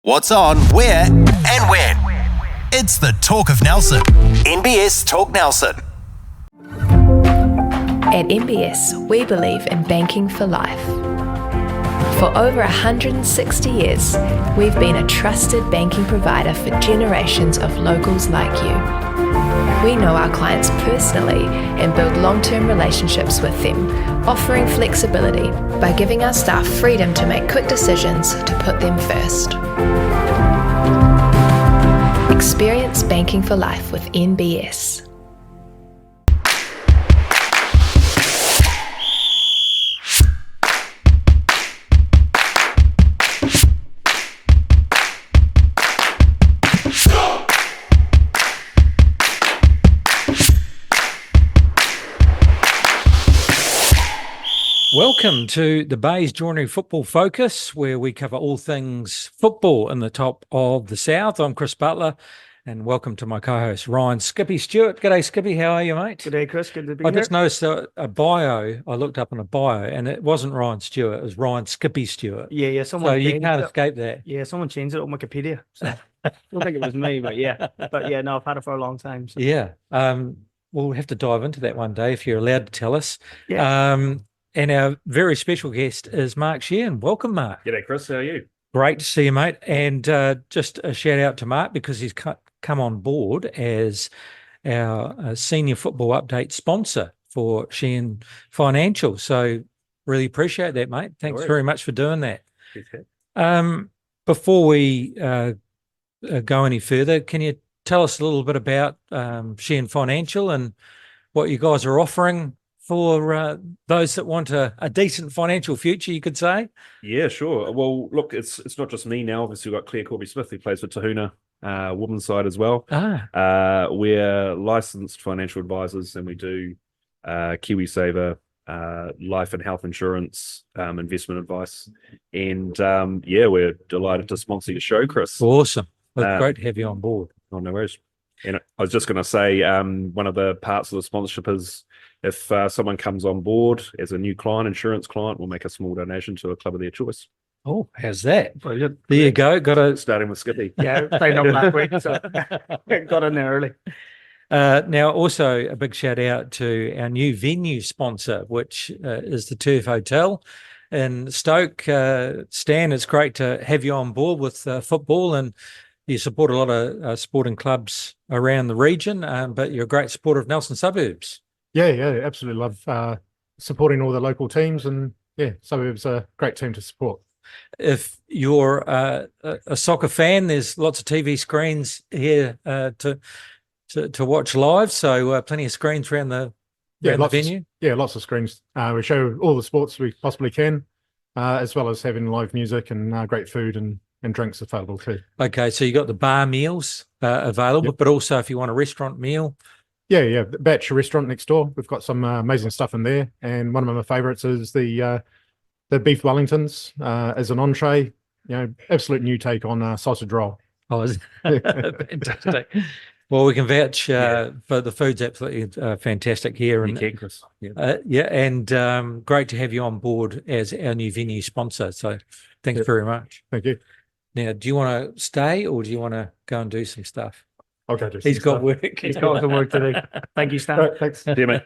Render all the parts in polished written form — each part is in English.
What's on, where, and when. It's the Talk of Nelson. NBS Talk Nelson. At NBS, we believe in banking for life. For over 160 years, we've been a trusted banking provider for generations of locals like you. We know our clients personally and build long-term relationships with them, offering flexibility by giving our staff freedom to make quick decisions to put them first. Experience banking for life with NBS. Welcome to the Bay's Joinery Football Focus, where we cover all things football in the top of the South. I'm Chris Butler, and welcome to my co-host, Ryan Skippy Stewart. G'day, Skippy. How are you, mate? G'day, Chris. Good to be here. I just noticed a bio. I looked up on a bio, and it wasn't Ryan Stewart. It was Ryan Skippy Stewart. Yeah. So you can't escape that. Yeah, someone changed it on Wikipedia. So I don't think it was me, but yeah. No, I've had it for a long time. So. Yeah. We'll have to dive into that one day if you're allowed to tell us. Yeah. And our very special guest is Mark Sheehan. Welcome, Mark. G'day, Chris. How are you? Great to see you, mate. And just a shout out to Mark because he's come on board as our senior football update sponsor for Sheehan Financial. So really appreciate that, mate. Thanks very much for doing that. Before we go any further, can you tell us a little bit about Sheehan Financial and what you guys are offering for those that want a decent financial future, you could say? Yeah, sure. Well, look, it's not just me now. Obviously, we've got Claire Corby-Smith, who plays for Tahuna, women's side as well. We're licensed financial advisors, and we do KiwiSaver, life and health insurance, investment advice. And, we're delighted to sponsor your show, Chris. Awesome. Well, great to have you on board. Oh, no worries. And I was just going to say, one of the parts of the sponsorship is if someone comes on board as a new client, insurance client, we'll make a small donation to a club of their choice. Oh, how's that? Brilliant. There you go. Starting with Skippy. Yeah, signed up last week, so got in there early. Now, also a big shout out to our new venue sponsor, which is the Turf Hotel in Stoke. Stan, it's great to have you on board with football, and you support a lot of sporting clubs around the region, but you're a great supporter of Nelson Suburbs. Yeah, absolutely love supporting all the local teams, and Suburbs are a great team to support. If you're a soccer fan, there's lots of TV screens here to watch live, so plenty of screens around the venue. Lots of screens. We show all the sports we possibly can, as well as having live music and great food and drinks available too. Okay, so you got the bar meals available, but also if you want a restaurant meal. Yeah, the Batch restaurant next door. We've got some amazing stuff in there, and one of my favourites is the beef Wellingtons as an entree. You know, absolute new take on sausage roll. Oh, fantastic! Well, we can vouch for the food's absolutely fantastic here, and Chris. And great to have you on board as our new venue sponsor. So, thanks very much. Thank you. Now, do you want to stay or do you want to go and do some stuff? I'll go do. He's got work. He's got some work to do. Thank you, Stan. Right, thanks. Yeah, mate.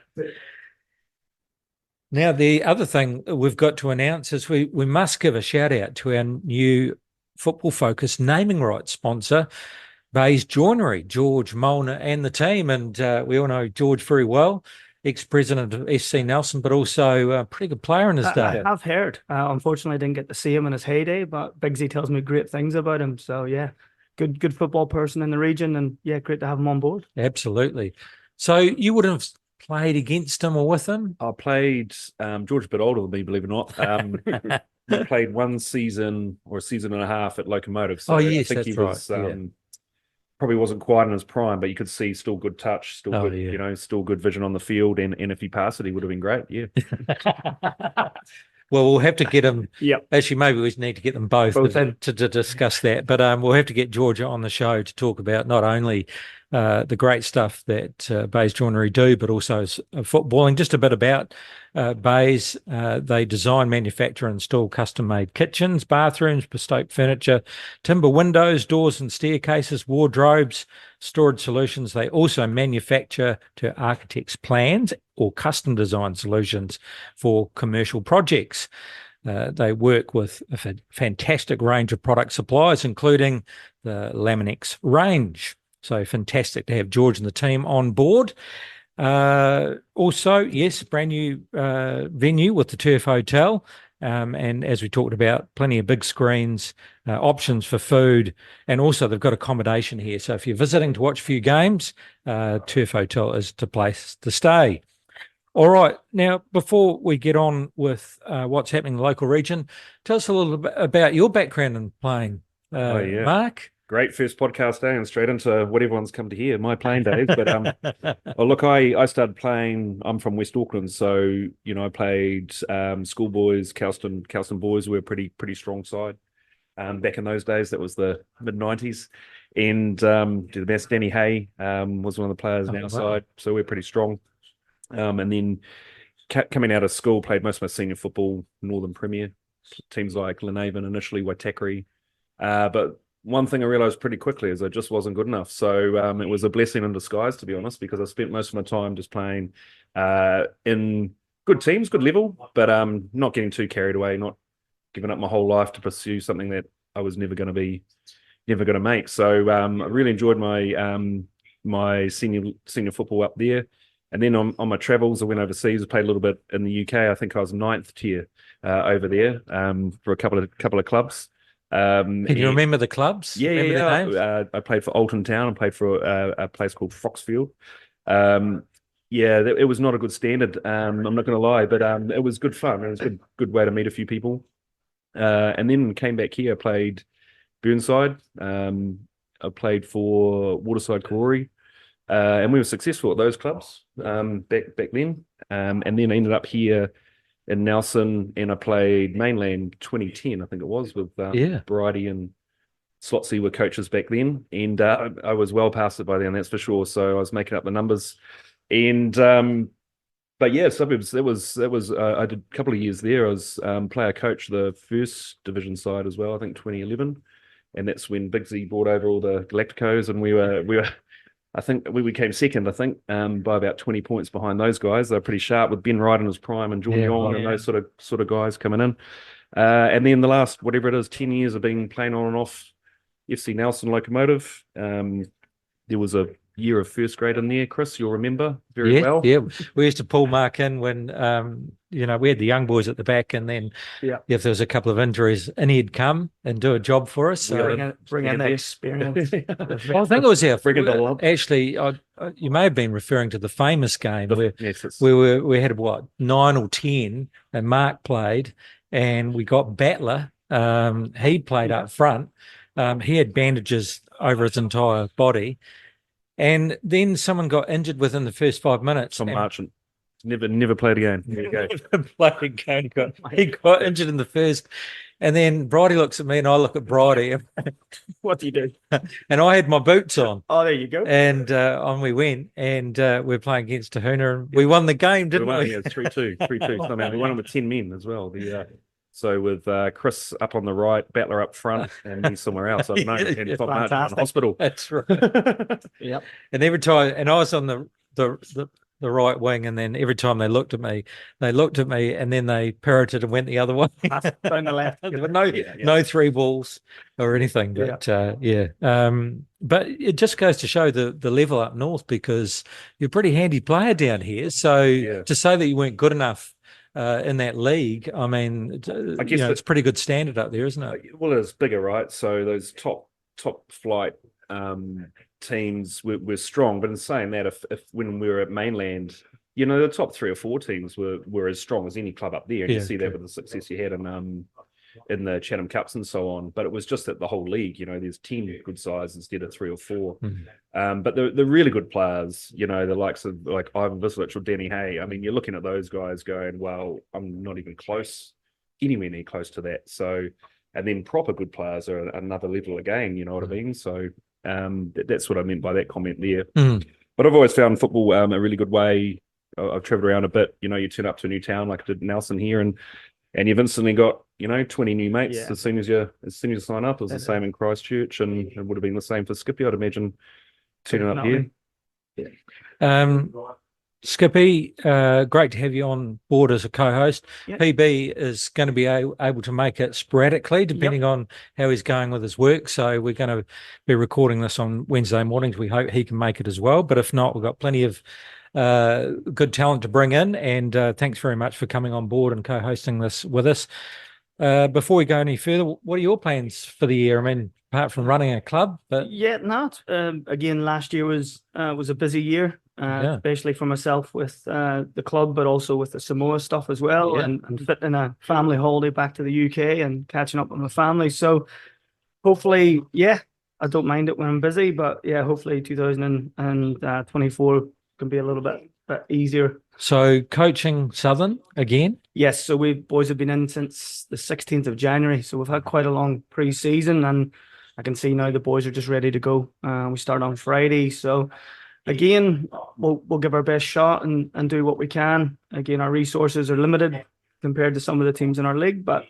Now, the other thing we've got to announce is we must give a shout out to our new Football Focus naming rights sponsor, Bay's Joinery, George Molnar and the team. And we all know George very well, ex-president of SC Nelson, but also a pretty good player in his day. I've heard. Unfortunately, I didn't get to see him in his heyday, but Biggsy tells me great things about him. So, yeah, good football person in the region, and, great to have him on board. Absolutely. So you would have played against him or with him? I played George a bit older than me, believe it or not. I played one season or a season and a half at Locomotive. So yes, I think he was probably wasn't quite in his prime, but you could see still good touch, still good, still good vision on the field. And if he passed it, he would have been great. Yeah. Well, we'll have to get him. Yep. Actually, maybe we need to get them both to discuss that. But we'll have to get Georgia on the show to talk about not only the great stuff that Bays Joinery do, but also footballing. Just a bit about Bays. They design, manufacture, and install custom-made kitchens, bathrooms, bespoke furniture, timber windows, doors and staircases, wardrobes, storage solutions. They also manufacture to architects' plans or custom design solutions for commercial projects. They work with a fantastic range of product suppliers, including the Laminex range. So fantastic to have George and the team on board. Also, yes, brand new venue with the Turf Hotel. And as we talked about, plenty of big screens, options for food, and also they've got accommodation here. So if you're visiting to watch a few games, Turf Hotel is the place to stay. All right. Now, before we get on with what's happening in the local region, tell us a little bit about your background in playing, Mark. Great first podcast day and straight into what everyone's come to hear, my playing days. But well, look, I started playing. I'm from West Auckland, so I played schoolboys, Kelston boys. Were a pretty strong side back in those days. That was the mid-90s, and the best Danny Hay was one of the players on our side, so we're pretty strong. And then coming out of school, played most of my senior football, Northern Premier, teams like Glenavon, initially Waitakere. But one thing I realised pretty quickly is I just wasn't good enough. So it was a blessing in disguise, to be honest, because I spent most of my time just playing in good teams, good level, but not getting too carried away, not giving up my whole life to pursue something that I was never going to make. So I really enjoyed my senior football up there. And then on my travels, I went overseas. I played a little bit in the UK. I think I was 9th tier over there for a couple of clubs. Can you remember the clubs? Yeah, remember yeah. their names? I played for Alton Town. I played for a place called Foxfield. It was not a good standard. I'm not going to lie, but it was good fun. It was a good way to meet a few people. And then came back here. I played Burnside. I played for Waterside Karori. And we were successful at those clubs back then. And then I ended up here in Nelson, and I played Mainland 2010, I think it was, with Bridie and Slotsy were coaches back then. And I was well past it by then, that's for sure. So I was making up the numbers. And but yeah, Suburbs, that was I did a couple of years there. I was player coach the first division side as well, I think 2011. And that's when Bigsy brought over all the Galacticos, and we were I think we came second, by about 20 points behind those guys. They're pretty sharp with Ben Wright in his prime and Jordan Young and those sort of guys coming in. And then the last, 10 years, I've been playing on and off FC Nelson Locomotive. There was a year of first grade in there, Chris, you'll remember very well. Yeah, we used to pull Mark in when, we had the young boys at the back, and then if there was a couple of injuries, and he'd come and do a job for us. So bring in the experience. Well, I think it was actually, you may have been referring to the famous game where we had 9 or 10, and Mark played, and we got Battler. He played up front. He had bandages over his entire body. And then someone got injured within the first 5 minutes. Tom Marchant. Never played again. There you go. Never played again. He got injured in the first. And then Bridie looks at me and I look at Bridie. What do you do? And I had my boots on. Oh, there you go. And on we went. And we were playing against Tahuna. And we won the game, didn't we? Yeah, 3-2. 3-2. Somehow. We won it with 10 men as well. So with Chris up on the right, Battler up front, and me somewhere else. I don't know. And Tom Martin in the hospital. That's right. Yep. And every time, and I was on the right wing, and then every time they looked at me, and then they parroted and went the other way. Down the left. But no three balls or anything. But but it just goes to show the level up north, because you're a pretty handy player down here. So to say that you weren't good enough in that league, I mean, I guess it's pretty good standard up there, isn't it? Well, it's bigger, right? So those top flight teams were strong, but in saying that, if when we were at mainland, the top 3 or 4 teams were as strong as any club up there, and you see that with the success you had in the Chatham Cups and so on. But it was just that the whole league, there's 10 good sides instead of 3 or 4. But the really good players, the likes of like Ivan Vislich or Danny Hay, I mean, you're looking at those guys going, well, I'm not even anywhere near close to that. So, and then proper good players are another level again, you know what I mean? So That's what I meant by that comment there. Mm. But I've always found football a really good way. I've travelled around a bit. You turn up to a new town like I did Nelson here, and you've instantly got 20 new mates as soon as you sign up. It was the same in Christchurch, and it would have been the same for Skippy, I'd imagine, turning up here. Skippy, great to have you on board as a co-host. Yep. PB is going to be able to make it sporadically, depending on how he's going with his work. So we're going to be recording this on Wednesday mornings. We hope he can make it as well. But if not, we've got plenty of good talent to bring in. And thanks very much for coming on board and co-hosting this with us. Before we go any further, what are your plans for the year? I mean, apart from running a club, but again, last year was a busy year. Especially for myself with the club, but also with the Samoa stuff as well, and fitting a family holiday back to the UK and catching up with my family. So hopefully, I don't mind it when I'm busy, but hopefully 2024 can be a little bit easier. So coaching Southern again? Yes, so boys have been in since the 16th of January, so we've had quite a long pre-season, and I can see now the boys are just ready to go. We start on Friday, so again, we'll give our best shot and do what we can. Again, our resources are limited compared to some of the teams in our league, but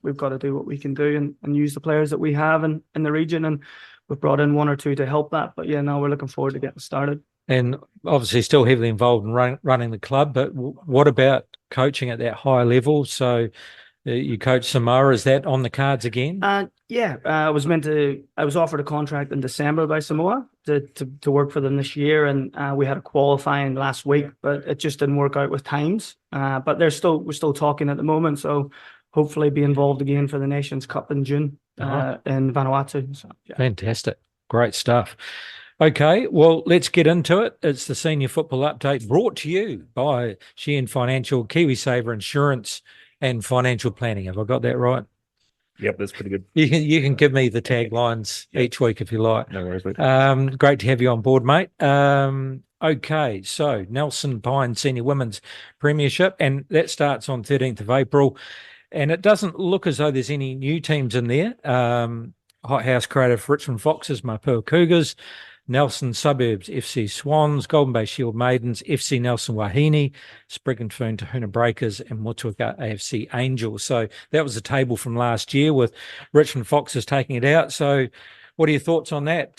we've got to do what we can do and use the players that we have in the region, and we've brought in one or two to help that. But now we're looking forward to getting started. And obviously still heavily involved in running the club, but what about coaching at that higher level? So you coach Samoa, is that on the cards again? I was offered a contract in December by Samoa to work for them this year, and we had a qualifying last week, but it just didn't work out with times. But we're still talking at the moment, so hopefully be involved again for the Nations Cup in June in Vanuatu. So, Fantastic. Great stuff. Okay, well, let's get into it. It's the Senior Football Update brought to you by Sheehan Financial, KiwiSaver Insurance and Financial Planning. Have I got that right? Yep, that's pretty good. You can give me the taglines each week if you like. No worries, mate. Great to have you on board, mate. Okay, so Nelson Pine Senior Women's Premiership, and that starts on 13th of April. And it doesn't look as though there's any new teams in there. Hothouse Creative Richmond Foxes, Mapua Cougars, Nelson Suburbs FC Swans, Golden Bay Shield Maidens, FC Nelson Wahine, Sprig and Fern Tahuna Breakers, and Motueka AFC Angels. So that was the table from last year with Richmond Foxes taking it out. So what are your thoughts on that?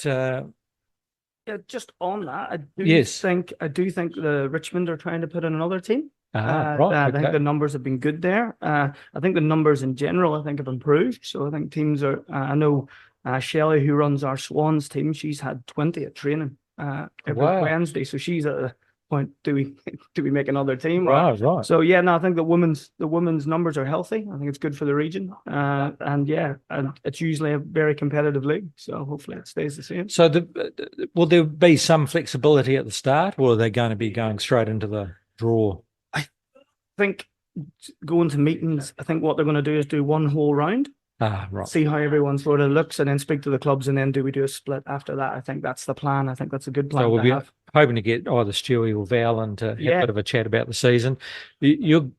Just on that, I do think the Richmond are trying to put in another team. I think the numbers have been good there. I think the numbers in general, have improved. So I think teams are, I know Shelley, who runs our Swans team, she's had 20 at training every Wednesday. So she's at the point, do we make another team? Right. So I think the women's numbers are healthy. I think it's good for the region. And it's usually a very competitive league. So hopefully it stays the same. So will there be some flexibility at the start, or are they going to be going straight into the draw? I think going to meetings, I think what they're going to do is do one whole round. Right. See how everyone sort of looks, and then speak to the clubs, and then do we do a split after that? I think that's the plan. I think that's a good plan. So we'll to be have. hoping to get either Stewie or Val and to have a bit of a chat about the season. You're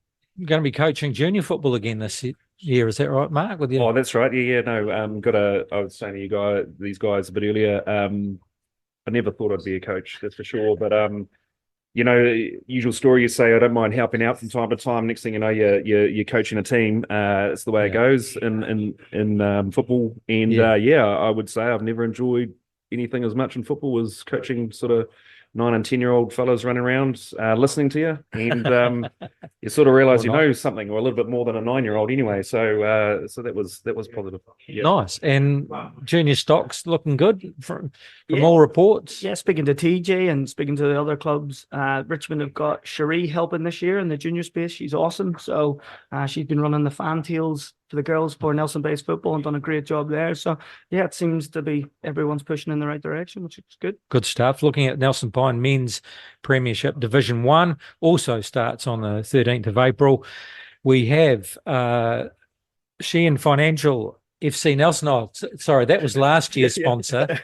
going to be coaching junior football again this year, is that right, Mark? With you? Oh, that's right. No. I was saying to these guys a bit earlier. I never thought I'd be a coach, that's for sure. But usual story, you say I don't mind helping out from time to time. Next thing you know, you're coaching a team. It's the way it goes in football. And I would say I've never enjoyed anything as much in football as coaching sort of 9 and 10-year-old fellas running around listening to you, and you sort of realise you know something, or a little bit more than a 9-year-old anyway. So that was positive. Yeah. Nice. And junior stocks looking good from all reports. Yeah, speaking to TJ and speaking to the other clubs, Richmond have got Cherie helping this year in the junior space. She's awesome. So she's been running the fantails for the girls for Nelson Based Football and done a great job there. So it seems to be everyone's pushing in the right direction, which is good. Good stuff. Looking at Nelson Pine Men's Premiership Division 1, also starts on the 13th of April. We have Sheehan Financial FC Nelson. Oh, sorry, that was last year's sponsor.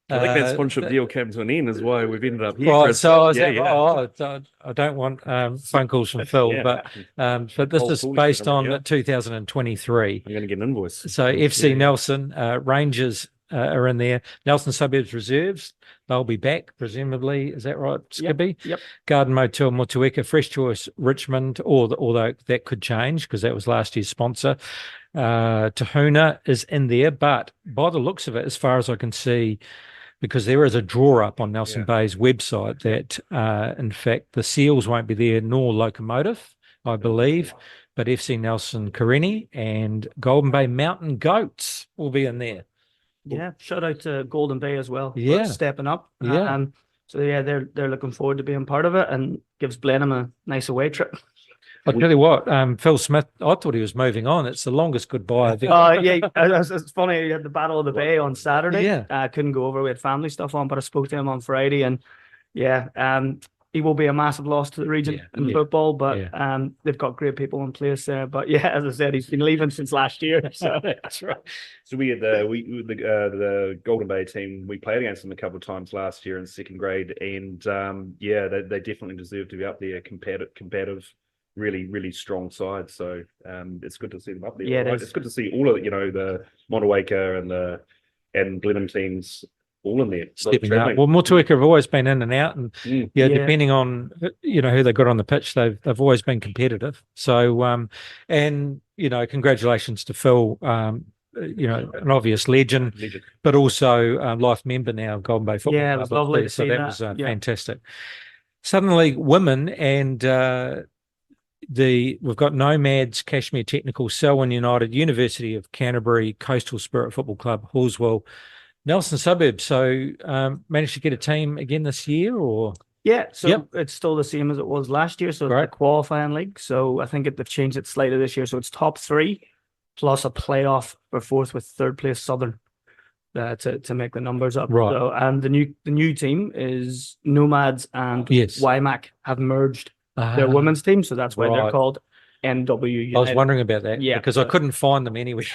I think that sponsorship deal came to an end, is why we've ended up here. Right, so I don't want phone calls from Phil, but this is based on 2023. I'm going to get an invoice. So FC Nelson, Rangers are in there. Nelson Suburbs Reserves, they'll be back, presumably. Is that right, Skippy? Yep. Garden Motel Motueka, Fresh Choice Richmond, although that could change because that was last year's sponsor. Tahuna is in there, but by the looks of it, as far as I can see, because there is a draw up on Nelson Bay's website that, in fact, the Seals won't be there, nor Locomotive, I believe, but FC Nelson Karenni and Golden Bay Mountain Goats will be in there. Yeah, shout out to Golden Bay as well. Yeah. For stepping up. Yeah. So yeah, they're looking forward to being part of it, and gives Blenheim a nice away trip. I'll tell you what, Phil Smith, I thought he was moving on. It's the longest goodbye I've ever. Yeah, it's funny. You had the Battle of the Bay on Saturday. Yeah. I couldn't go over. We had family stuff on, but I spoke to him on Friday, and he will be a massive loss to the region in football, but they've got great people in place there. But yeah, as I said, he's been leaving since last year. So that's right. So we had the Golden Bay team. We played against them a couple of times last year in second grade, and they definitely deserve to be up there. Competitive, really, really strong side. So it's good to see them up there. Yeah, right? It's good to see all of the Motueka and Blenheim teams all in there. Stepping out. Well, Motueka have always been in and out, and depending on who they got on the pitch, they've always been competitive. So and congratulations to Phil, an obvious legend, but also life member now of Golden Bay Football Club. Yeah, it was lovely to see that. Was fantastic. Suddenly, women and we've got Nomads, Cashmere Technical, Selwyn United, University of Canterbury, Coastal Spirit Football Club, Hallswell, Nelson Suburbs. So managed to get a team again this year, or? Yeah, so it's still the same as it was last year. So it's a qualifying league. So I think they've changed it slightly this year. So it's top three plus a playoff for fourth with third place Southern to make the numbers up. Right. So, and the new team is Nomads and YMAC have merged their women's team. So that's why they're called NW United. I was wondering about that because I couldn't find them anywhere.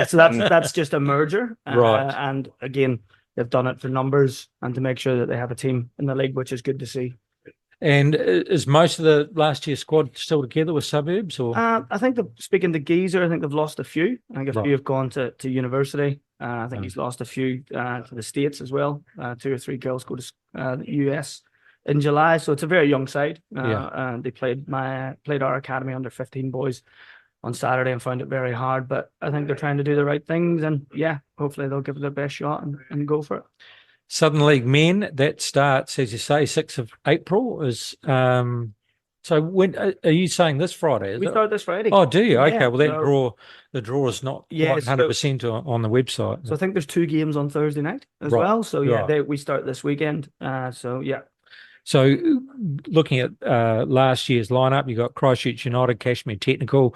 So that's just a merger. Right. And again, they've done it for numbers and to make sure that they have a team in the league, which is good to see. And is most of the last year's squad still together with Suburbs? Or I think speaking to Geezer, I think they've lost a few. I think a few have gone to university. I think he's lost a few to the States as well. 2 or 3 girls go to the US in July, so it's a very young side. They played our academy under 15 boys on Saturday and found it very hard. But I think they're trying to do the right things, and hopefully they'll give it their best shot and go for it. Southern League men, that starts, as you say, 6th of April. Is so when are you saying this Friday? We start this Friday. Oh, do you? Okay, well the draw is not 100% on the website. So I think there's 2 games on Thursday night as well. So we start this weekend. So looking at last year's lineup, you got Christchurch United, Cashmere Technical,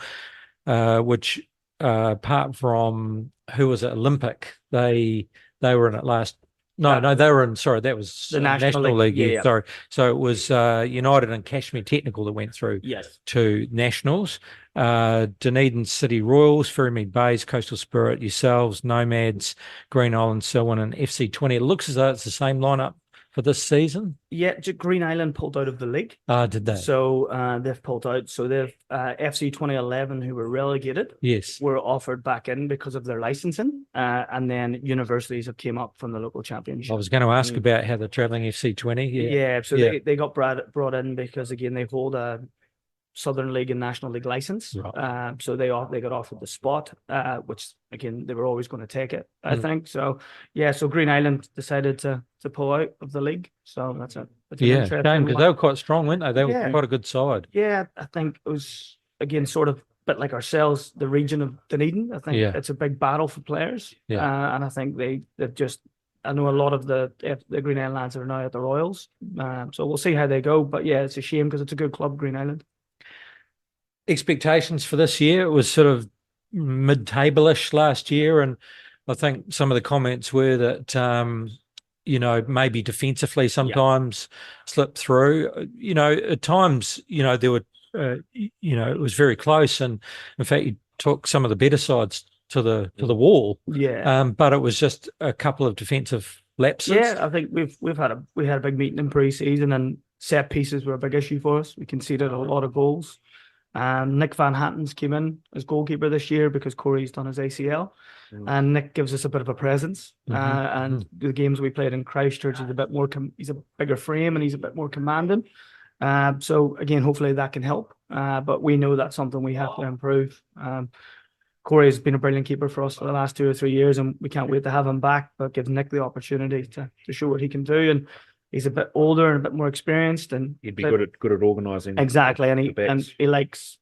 which apart from who was it, Olympic, they were in it last. No, they were in. Sorry, that was the National League. Yeah. Sorry, so it was United and Cashmere Technical that went through to nationals. Dunedin City Royals, Ferrymead Bays, Coastal Spirit, yourselves, Nomads, Green Island, Selwyn, and FC20. It looks as though it's the same lineup for this season. Yeah, Green Island pulled out of the league. Did they? So they've pulled out. So they've FC 2011, who were relegated, were offered back in because of their licensing. And then universities have came up from the local championship. I was going to ask about how they're travelling FC 20. Yeah, so they got brought in because, again, they hold a Southern League and National League license. Right. So they got offered the spot, which, again, they were always going to take it, I think. So, so Green Island decided to pull out of the league. So that's it. Shame, because they were quite strong, weren't they? They were quite a good side. Yeah, I think it was, again, sort of a bit like ourselves, the region of Dunedin. I think it's a big battle for players. And I think they've just, I know a lot of the Green Island lads are now at the Royals. So we'll see how they go. But it's a shame because it's a good club, Green Island. Expectations for this year, it was sort of mid-table-ish last year, and I think some of the comments were that maybe defensively sometimes slipped through. At times, there were it was very close, and in fact you took some of the better sides to the wall. But it was just a couple of defensive lapses. I think we had a big meeting in pre-season, and set pieces were a big issue for us. We conceded a lot of goals. Nick Van Hattens came in as goalkeeper this year because Corey's done his ACL. and Nick gives us a bit of a presence. And the games we played in Christchurch is a bit more. He's a bigger frame and he's a bit more commanding. So again, hopefully that can help. But we know that's something we have to improve. Corey has been a brilliant keeper for us for the last 2 or 3 years, and we can't wait to have him back. But gives Nick the opportunity to show what he can do. And he's a bit older and a bit more experienced, and He'd be good at organising. Exactly, and he likes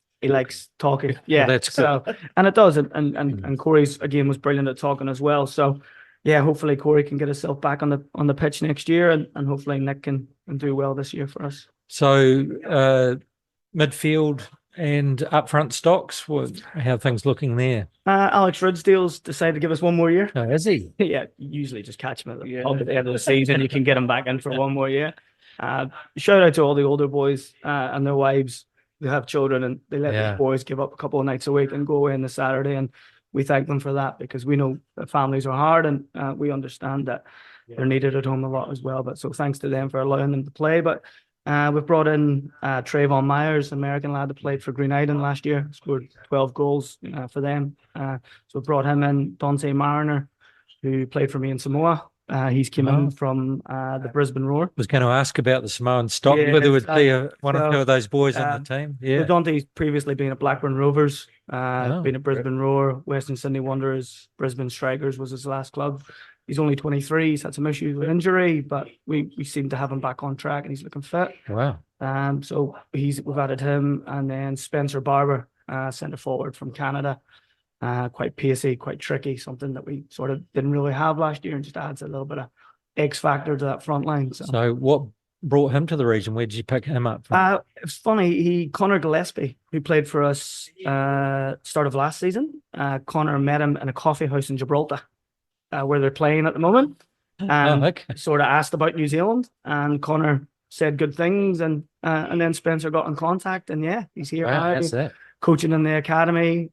talking. Yeah, well, that's good. So, and it does, and Corey's again was brilliant at talking as well. So yeah, hopefully Corey can get himself back on the pitch next year, and hopefully Nick can do well this year for us. So midfield and up front stocks, how are things looking there? Alex Ridsdale's decided to give us one more year. Oh, is he? Yeah, usually just catch him at the end of the season. You can get him back in for one more year. Shout out to all the older boys and their wives who have children, and they let the boys give up a couple of nights a week and go away on the Saturday, and we thank them for that, because we know that families are hard, and we understand that they're needed at home a lot as well. But so thanks to them for allowing them to play. But we've brought in Trayvon Myers, an American lad that played for Green Island last year, scored 12 goals for them. So we brought him in. Dante Mariner, who played for me in Samoa. He's came in from the Brisbane Roar. Was going to ask about the Samoan stock, whether it would be one or two of those boys on the team. Yeah, so Dante's previously been at Blackburn Rovers, been at Brisbane Roar, Western Sydney Wanderers, Brisbane Strikers was his last club. He's only 23. He's had some issues with injury, but we seem to have him back on track, and he's looking fit. Wow. So we've added him, and then Spencer Barber, centre forward from Canada. Quite pacey, quite tricky, something that we sort of didn't really have last year, and just adds a little bit of X factor to that front line. So what brought him to the region? Where did you pick him up from? It's funny, Connor Gillespie, who played for us start of last season. Connor met him in a coffee house in Gibraltar, where they're playing at the moment. Sort of asked about New Zealand, and Connor said good things, and then Spencer got in contact, and he's here now, that's it. Coaching in the academy,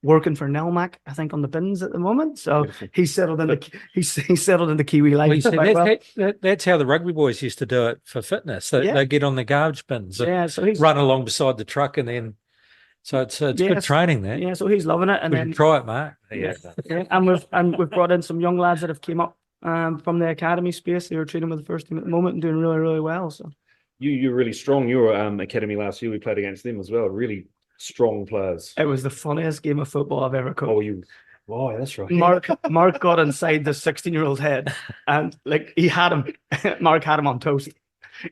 working for Nelmac, I think, on the bins at the moment. So he's settled in the Kiwi life. That's how the rugby boys used to do it for fitness. They get on the garbage bins, so he's run along beside the truck, and then it's good training there. Yeah, so he's loving it, and then try it, Mark. And we've brought in some young lads that have came up from the academy space. They were training with the first team at the moment and doing really, really well. So you're really strong. Your academy last year, we played against them as well. Really strong players. It was the funniest game of football I've ever coached. Oh, that's right. Mark got inside the 16-year-old's head, and he had him. Mark had him on toast.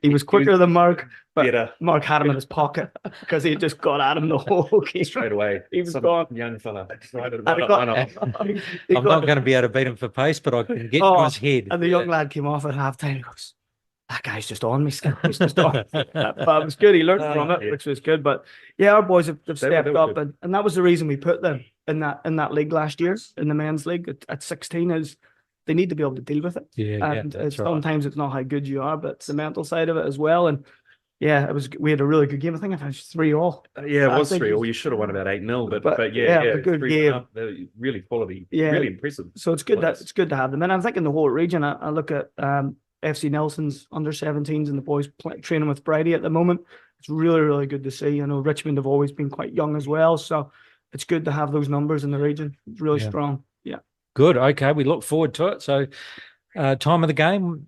He was quicker than Mark, but Mark had him in his pocket because he just got at him the whole game. Straight away. He was gone. Young fella. I'm not going to be able to beat him for pace, but I can get to his head. And the young lad came off at halftime. He goes, "That guy's just on me, Skip. He's just on." But it was good. He learned from it, which was good. But our boys have stepped up, and that was the reason we put them in that league last year, in the men's league at 16. Is they need to be able to deal with it. Sometimes it's not how good you are, but it's the mental side of it as well. And we had a really good game. I think I finished 3-3. Yeah, it was 3-3. You should have won about 8-0, but a good game. Really quality. Really impressive. So it's good to have them. And I'm thinking the whole region. I look at FC Nelson's under 17s and the boys training with Brady at the moment. It's really, really good to see. I know Richmond have always been quite young as well, so it's good to have those numbers in the region. It's really strong. Yeah. Good. Okay, we look forward to it. So, time of the game.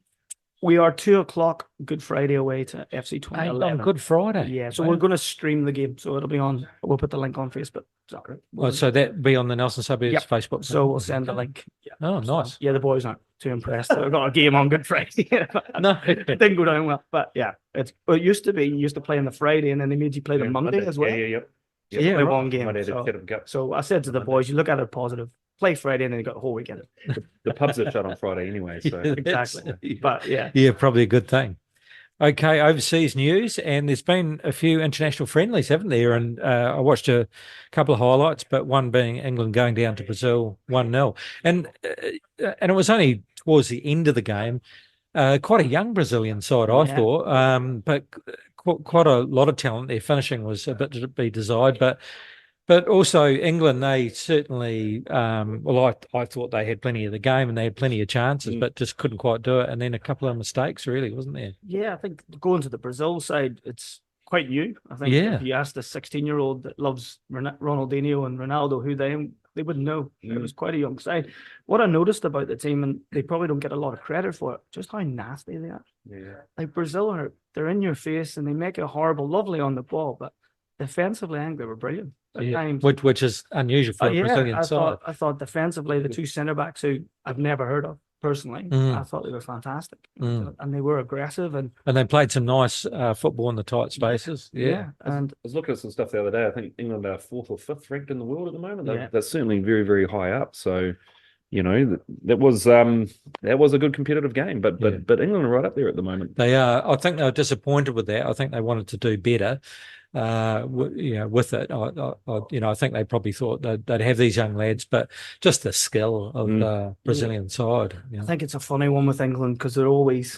We are 2:00 Good Friday away to FC 2011. On Good Friday. Yeah, so we're going to stream the game. So it'll be on. We'll put the link on Facebook. So that be on the Nelson Suburbs Facebook. So we'll send the link. Yeah. Oh, nice. Yeah, the boys aren't too impressed. We've got a game on Good Friday. No, it didn't go down well. But it used to be you used to play on the Friday, and then they made you play the Monday as well. Play one game. So I said to the boys, you look at it positive. Play Friday, and then you got the whole weekend. The pubs are shut on Friday anyway, so exactly. But probably a good thing. Okay, overseas news, and there's been a few international friendlies, haven't there? And I watched a couple of highlights, but one being England going down to Brazil 1-0, and it was only towards the end of the game. Quite a young Brazilian side, I thought, but quite a lot of talent. Their finishing was a bit to be desired, But also England, they certainly, I thought they had plenty of the game and they had plenty of chances, but just couldn't quite do it. And then a couple of mistakes, really, wasn't there? Yeah, I think going to the Brazil side, it's quite new. I think if you ask the 16-year-old that loves Ronaldinho and Ronaldo who they wouldn't know. It was quite a young side. What I noticed about the team, and they probably don't get a lot of credit for it, just how nasty they are. Yeah. Like Brazil they're in your face and they make it horrible, lovely on the ball, but defensively, I think they were brilliant at times. Which is unusual for a Brazilian side. I thought defensively, the two centre backs who I've never heard of personally, I thought they were fantastic, and they were aggressive and they played some nice football in the tight spaces. Yeah. And I was looking at some stuff the other day. I think England are 4th or 5th ranked in the world at the moment. They're certainly very, very high up. So, you know, that was a good competitive game. But England are right up there at the moment. They are. I think they were disappointed with that. I think they wanted to do better. With it, I think they probably thought they'd have these young lads, but just the skill of the Brazilian side. I think it's a funny one with England because they're always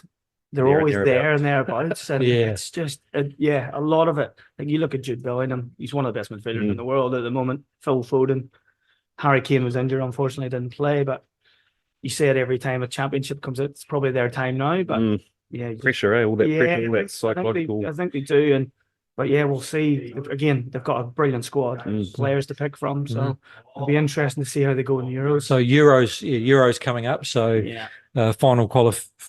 there and thereabouts, and it's just a lot of it. Like you look at Jude Bellingham, he's one of the best midfielders in the world at the moment. Phil Foden, Harry Kane was injured, unfortunately didn't play, but you say it every time a championship comes out, it's probably their time now. But pressure, all that pressure, all that psychological. I think they do, But yeah, we'll see. Again, they've got a brilliant squad, players to pick from. So it'll be interesting to see how they go in the Euros. So Euros coming up. So final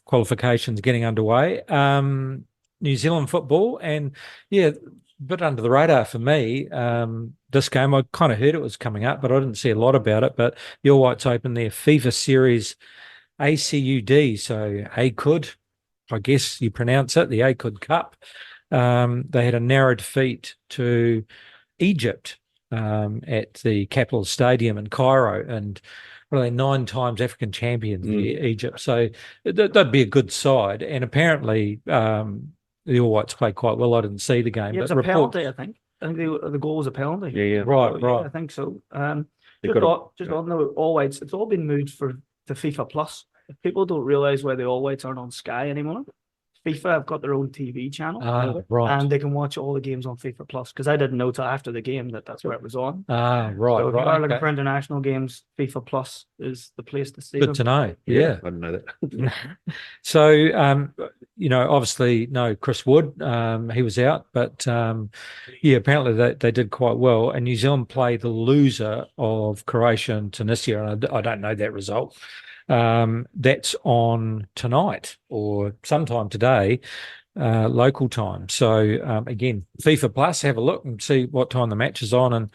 qualifications getting underway. New Zealand football, and a bit under the radar for me. This game, I kind of heard it was coming up, but I didn't see a lot about it. But the All Whites open their FIFA Series ACUD, so ACUD, I guess you pronounce it, the ACUD Cup. They had a narrow defeat to Egypt at the Capital Stadium in Cairo, and really 9 times African champions, Egypt. So that'd be a good side. And apparently the All Whites played quite well. I didn't see the game. Yeah, it's a penalty, I think. I think the goal was a penalty. Yeah. Right. I think so. On the All Whites, it's all been moved to FIFA Plus. People don't realise why the All Whites aren't on Sky anymore. FIFA have got their own TV channel, and they can watch all the games on FIFA Plus. Because I didn't know till after the game that's where it was on. Right. So if you are looking for international games, FIFA Plus is the place to see them. Good to know. Yeah, I didn't know that. So, obviously, no Chris Wood, he was out, but apparently they did quite well. And New Zealand played the loser of Croatia and Tunisia, and I don't know that result. That's on tonight or sometime today, local time. So again, FIFA Plus, have a look and see what time the match is on, and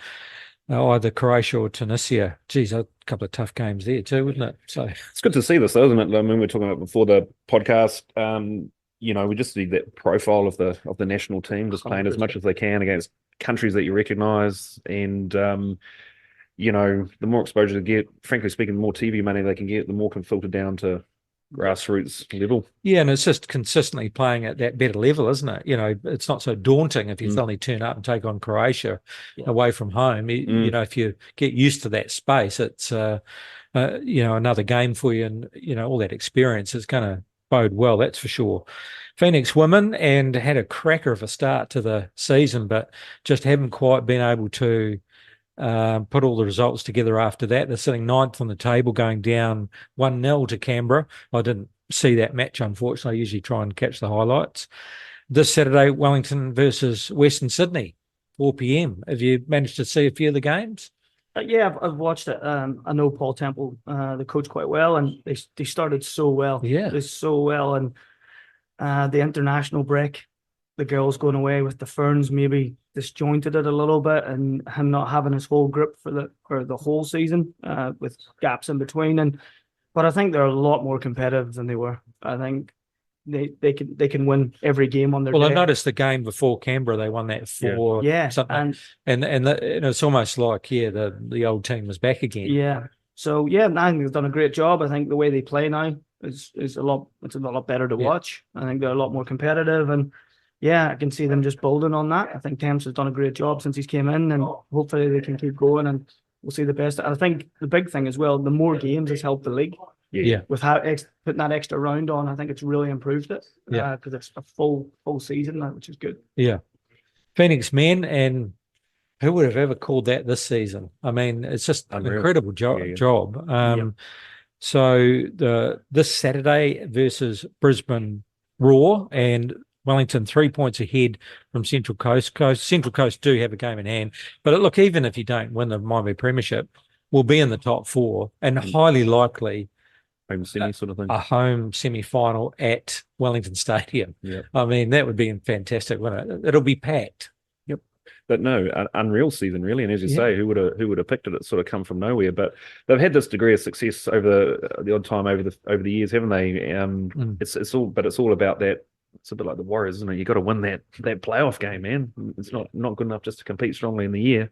either Croatia or Tunisia. Geez, a couple of tough games there too, wouldn't it? So it's good to see this, though, isn't it? I mean, we were talking about before the podcast. We just need that profile of the national team, just playing as much as they can against countries that you recognise, and the more exposure they get, frankly speaking, the more TV money they can get, the more can filter down to grassroots level. Yeah, and it's just consistently playing at that better level, isn't it? It's not so daunting if you suddenly turn up and take on Croatia away from home. If you get used to that space, it's another game for you, and all that experience is going to bode well, that's for sure. Phoenix women and had a cracker of a start to the season, but just haven't quite been able to put all the results together after that. They're sitting 9th on the table, going down 1-0 to Canberra. I didn't see that match, unfortunately. I usually try and catch the highlights. This Saturday, Wellington versus Western Sydney, 4 p.m. Have you managed to see a few of the games? Yeah, I've watched it. I know Paul Temple, the coach, quite well, and they started so well. Yeah. They so well, and the international break, the girls going away with the Ferns maybe disjointed it a little bit, and him not having his whole grip for the whole season, with gaps in between. But I think they're a lot more competitive than they were. I think they can win every game on their day. I noticed the game before Canberra, they won that 4 something, and it's almost like the old team was back again. Yeah. So I think they've done a great job. I think the way they play now is a lot better to watch. I think they're a lot more competitive, and I can see them just building on that. I think Thames has done a great job since he's came in, and hopefully they can keep going, and we'll see the best. I think the big thing as well, the more games has helped the league. Yeah. With how putting that extra round on, I think it's really improved it. Yeah. Because it's a full season now, which is good. Yeah. Phoenix men, and who would have ever called that this season? I mean, it's just an incredible job. So this Saturday versus Brisbane Roar, and Wellington 3 points ahead from Central Coast. Central Coast do have a game in hand, but look, even if you don't win the Miami Premiership, will be in the top 4 and highly likely home semi sort of thing. a home semi-final at Wellington Stadium. Yeah. I mean, that would be fantastic, wouldn't it? It'll be packed. Yep. But no, an unreal season really, and as you say, who would have picked it? It's sort of come from nowhere. But they've had this degree of success over the odd time over the years, haven't they? It's all about that. It's a bit like the Warriors, isn't it? You got to win that playoff game, man. It's not good enough just to compete strongly in the year.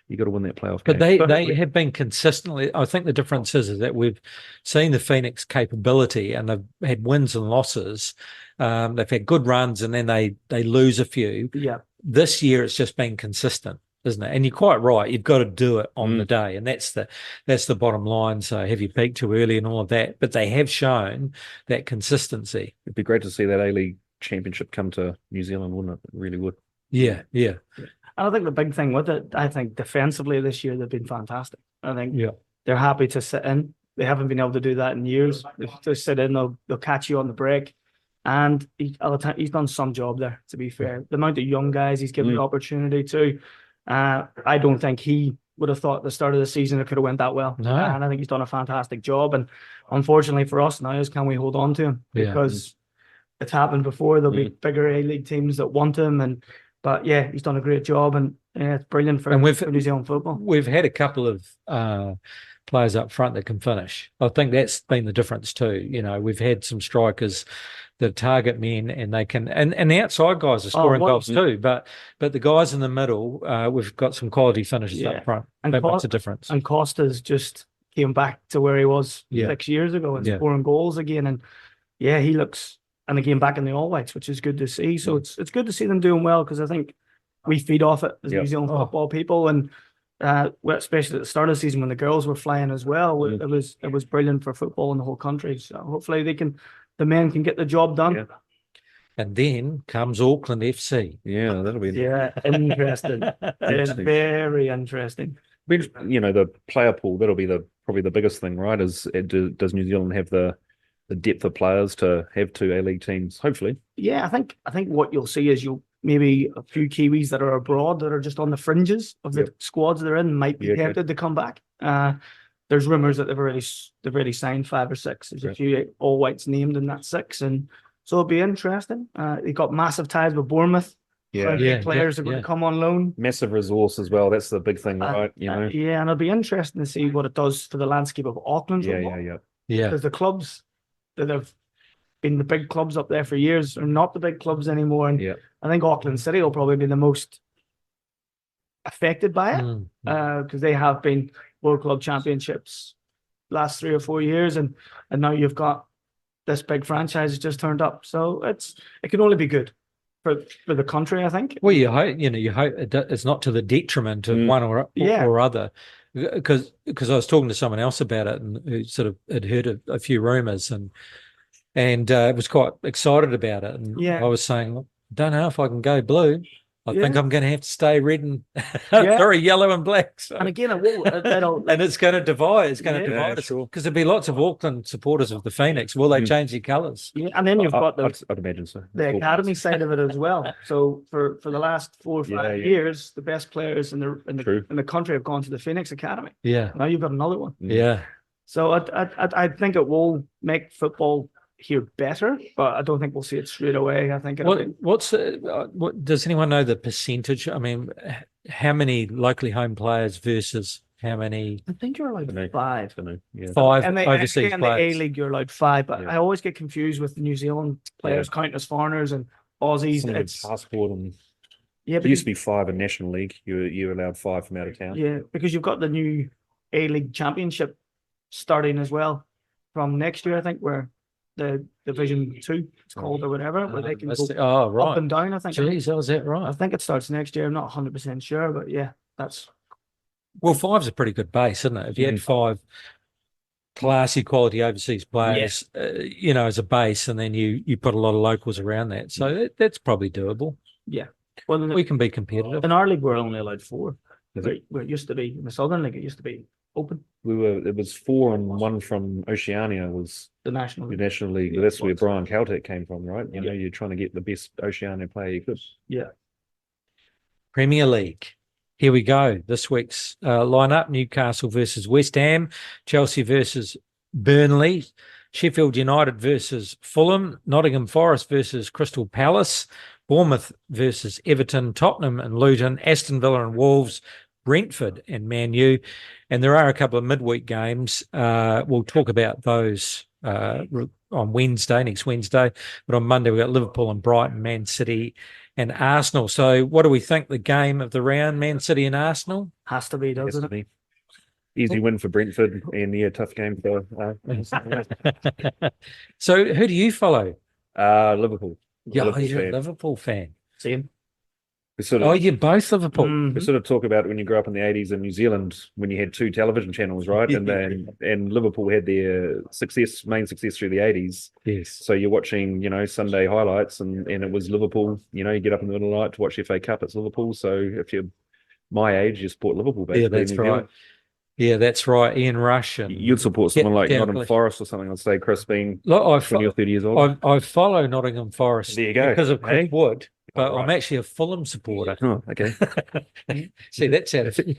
You got to win that playoff game. But they have been consistently. I think the difference is that we've seen the Phoenix capability, and they've had wins and losses. They've had good runs, and then they lose a few. Yeah. This year, it's just been consistent, isn't it? And you're quite right. You've got to do it on the day, and that's the bottom line. So have you peaked too early and all of that? But they have shown that consistency. It'd be great to see that A-League championship come to New Zealand, wouldn't it? It really would. Yeah. And I think the big thing with it, I think defensively this year they've been fantastic. I think they're happy to sit in. They haven't been able to do that in years. They sit in, they'll catch you on the break. And he's done some job there, to be fair. The amount of young guys he's given the opportunity to, I don't think he would have thought at the start of the season it could have went that well. No. And I think he's done a fantastic job. And unfortunately for us now is, can we hold on to him? Because it's happened before. There'll be bigger A-League teams that want him. But yeah, he's done a great job, and it's brilliant for New Zealand football. We've had a couple of players up front that can finish. I think that's been the difference too. You know, we've had some strikers that target men, and they can, and the outside guys are scoring goals too. But the guys in the middle, we've got some quality finishes up front. And that makes a difference. And Costa's just came back to where he was 6 years ago and scoring goals again. And he looks. And again, back in the All Whites, which is good to see. So it's good to see them doing well, because I think we feed off it as New Zealand football people, and especially at the start of the season when the girls were flying as well. It was brilliant for football in the whole country. So hopefully the men can get the job done. Yeah. And then comes Auckland FC. Yeah, that'll be interesting. It's very interesting. You know, the player pool, that'll be probably the biggest thing, right? Does New Zealand have the depth of players to have 2 A-League teams, hopefully? Yeah, I think what you'll see is maybe a few Kiwis that are abroad that are just on the fringes of the squads they're in might be tempted to come back. There's rumours that they've already signed 5 or 6. There's a few All Whites named in that 6, and so it'll be interesting. They've got massive ties with Bournemouth. Players are going to come on loan. Massive resource as well. That's the big thing, right? You know. And it'll be interesting to see what it does for the landscape of Auckland. Yeah. Because the clubs that have been the big clubs up there for years are not the big clubs anymore. And I think Auckland City will probably be the most affected by it, because they have been World Club Championships last 3 or 4 years, and now you've got this big franchise just turned up. So it can only be good for the country, I think. Well, you hope it's not to the detriment of one or other. Because I was talking to someone else about it, and who sort of had heard a few rumours, and was quite excited about it. And I was saying, don't know if I can go blue. I think I'm going to have to stay red and yellow and black. So. And again, it will. And it's going to divide. It's going to divide us, because there'll be lots of Auckland supporters of the Phoenix. Will they change their colours? Yeah, and then you've got I'd imagine so. The academy side of it as well. So for the last 4 or 5 years, the best players in the country have gone to the Phoenix Academy. Yeah. Now you've got another one. Yeah. So I think it will make football here better, but I don't think we'll see it straight away. I think what does anyone know the percentage? I mean, how many locally home players versus how many? I think you're allowed 5. 5 and overseas players. In the A-League, you're allowed 5, but I always get confused with the New Zealand players counting as foreigners and Aussies. It's passport and it used to be 5 in National League. You're allowed 5 from out of town. Yeah, because you've got the new A-League Championship starting as well from next year, I think, where the Division 2, it's called, or whatever, where they can go up and down, I think. Jeez, is that right? I think it starts next year. I'm not 100% sure, but that's... Well, 5's a pretty good base, isn't it? If you had 5 classy quality overseas players, as a base, and then you put a lot of locals around that. So that's probably doable. Yeah. Well, we can be competitive. In our league, we're only allowed 4. Where it used to be, in the Southern League, it used to be open. It was 4, and one from Oceania was the National League. Yeah, that's where Brian Caltech came from, right? You know, you're trying to get the best Oceania player you could. Yeah. Premier League. here we go. This week's lineup: Newcastle versus West Ham, Chelsea versus Burnley, Sheffield United versus Fulham, Nottingham Forest versus Crystal Palace, Bournemouth versus Everton, Tottenham and Luton, Aston Villa and Wolves, Brentford and Man U. And there are a couple of midweek games. We'll talk about those on Wednesday, next Wednesday. But on Monday, we've got Liverpool and Brighton, Man City and Arsenal. So what do we think the game of the round, Man City and Arsenal? Has to be, doesn't it? Be. Easy win for Brentford and tough game for So who do you follow? Liverpool. Yeah, Liverpool you're a fan. Liverpool fan. Same. You're both Liverpool. We sort of talk about when you grew up in the 80s in New Zealand when you had 2 television channels, right? And Liverpool had their main success through the 80s. Yes. So you're watching, Sunday highlights and it was Liverpool. You get up in the middle of the night to watch FA Cup, it's Liverpool. So if you're my age, you support Liverpool, basically. Yeah, that's right. Yeah, that's right. Ian Rush. And you'd support someone like Nottingham Forest or something, I'd say, Chris, being 20 or 30 years old. I follow Nottingham Forest there you go. because of Chris Wood, but I'm actually a Fulham supporter. Oh, okay. See, that's out of who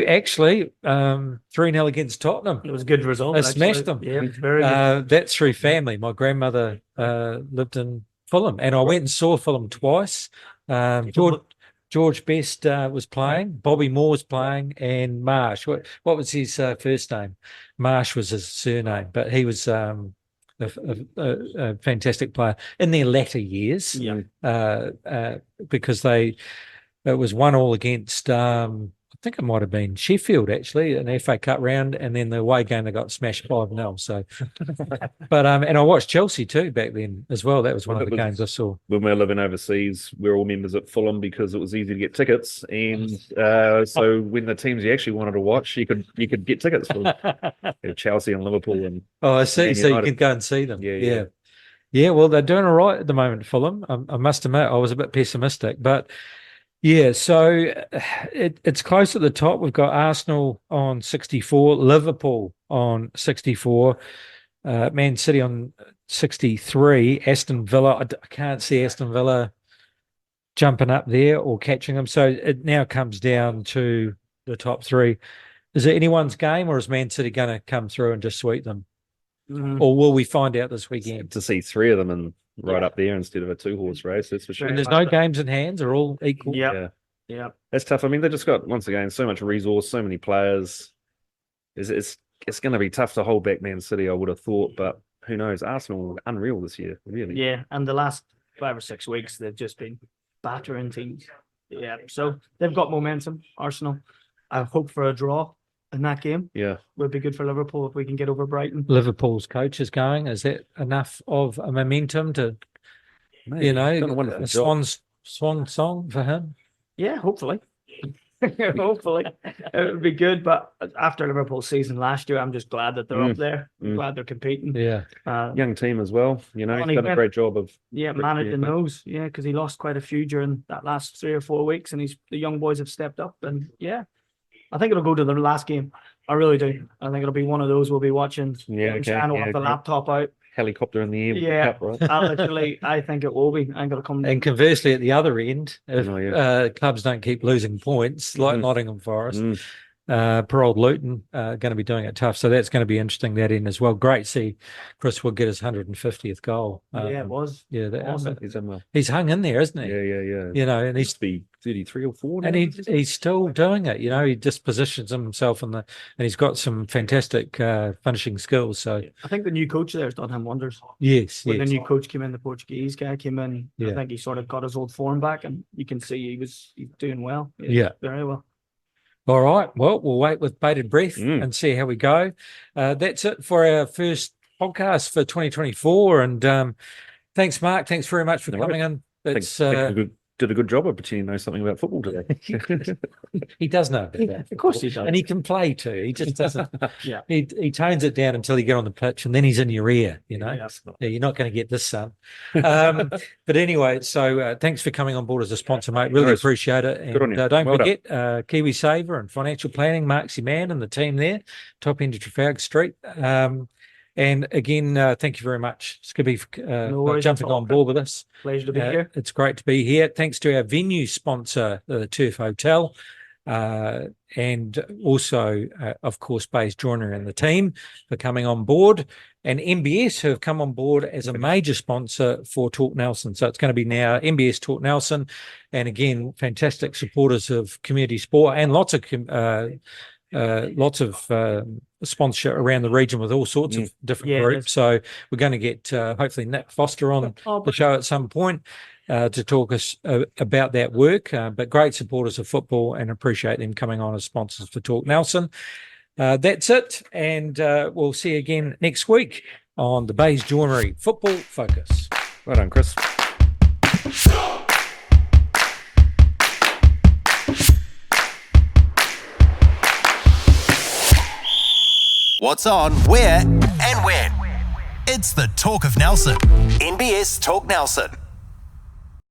actually 3-0 against Tottenham. It was a good result. They smashed them. Yeah, very good. That's through family. My grandmother lived in Fulham, and I went and saw Fulham twice. George Best was playing, Bobby Moore was playing, and Marsh. What was his first name? Marsh was his surname, but he was a fantastic player in their latter years. Because it was 1-1 against I think it might have been Sheffield actually, an FA Cup round, and then the away game they got smashed 5-0. So, but and I watched Chelsea too back then as well. That was one of the games I saw. When we were living overseas, we were all members at Fulham because it was easy to get tickets, and so when the teams you actually wanted to watch, you could get tickets for Chelsea and Liverpool and I see. and so you United. can go and see them. Yeah. Yeah, well, they're doing all right at the moment, Fulham. I must admit, I was a bit pessimistic, but. Yeah, so it's close at the top. We've got Arsenal on 64, Liverpool on 64, Man City on 63, Aston Villa. I can't see Aston Villa jumping up there or catching them. So it now comes down to the top 3. Is it anyone's game, or is Man City going to come through and just sweep them? Or will we find out this weekend? To see 3 of them and right up there instead of a 2-horse race, that's for sure. And there's no games in hands, they're all equal. Yeah. That's tough. I mean, they just got, once again, so much resource, so many players. It's going to be tough to hold back Man City, I would have thought, but who knows? Arsenal are unreal this year, really. Yeah, and the last 5 or 6 weeks, they've just been battering teams. Yeah, so they've got momentum, Arsenal. I hope for a draw in that game. Yeah. Would be good for Liverpool if we can get over Brighton. Liverpool's coach is going. Is that enough of a momentum to, Maybe. A swan song for him? Yeah, hopefully. Hopefully. It would be good. But after Liverpool's season last year, I'm just glad that they're up there. I'm glad they're competing. Yeah. Young team as well. He's done a great job of managing those. Yeah, because he lost quite a few during that last 3 or 4 weeks, and the young boys have stepped up. And I think it'll go to the last game. I really do. I think it'll be one of those we'll be watching. And we'll have the laptop out. Helicopter in the air. Yeah, with the cup, right? I think it will be. I'm going to come. And conversely, at the other end, if clubs don't keep losing points, like Nottingham Forest, poor old Luton going to be doing it tough. So that's going to be interesting, that end as well. Great to see Chris Wood get his 150th goal. It was. Yeah, awesome. He's hung in there, isn't he? Yeah. And he's to be 33 or 4 now. And he's still doing it. He just positions himself and he's got some fantastic finishing skills. So I think the new coach there has done him wonders. Yes. When the new coach came in, the Portuguese guy came in. Yeah. I think he sort of got his old form back, and you can see he's doing well. Very well. All right. Well, we'll wait with bated breath and see how we go. That's it for our first podcast for 2024. And thanks, Mark. Thanks very much for coming in. It's did a good job of pretending to know something about football today. He does know about that. Of course he does. And he can play too. He just doesn't. He tones it down until you get on the pitch, and then he's in your ear, you're not going to get this, son. But anyway, so thanks for coming on board as a sponsor, mate. Really appreciate it. And good on you. Don't forget, Kiwi Saver and Financial Planning, Mark's your man and the team there, top end of Trafalgar Street. And again, thank you very much, Skippy, for No worries jumping at all, on board with us. Pleasure to be here. It's great to be here. Thanks to our venue sponsor, the Turf Hotel, and also, of course, Bay's Joinery and the team for coming on board, and MBS, who have come on board as a major sponsor for Talk Nelson. So it's going to be now MBS Talk Nelson, and again, fantastic supporters of community sport and lots of sponsorship around the region with all sorts of different groups. So we're going to get hopefully Nick Foster on the show at some point to talk us about that work. But great supporters of football, and appreciate them coming on as sponsors for Talk Nelson. That's it, and we'll see you again next week on the Bay's Joinery Football Focus. Well done, Chris. What's on, where, and when. It's the Talk of Nelson. NBS Talk Nelson.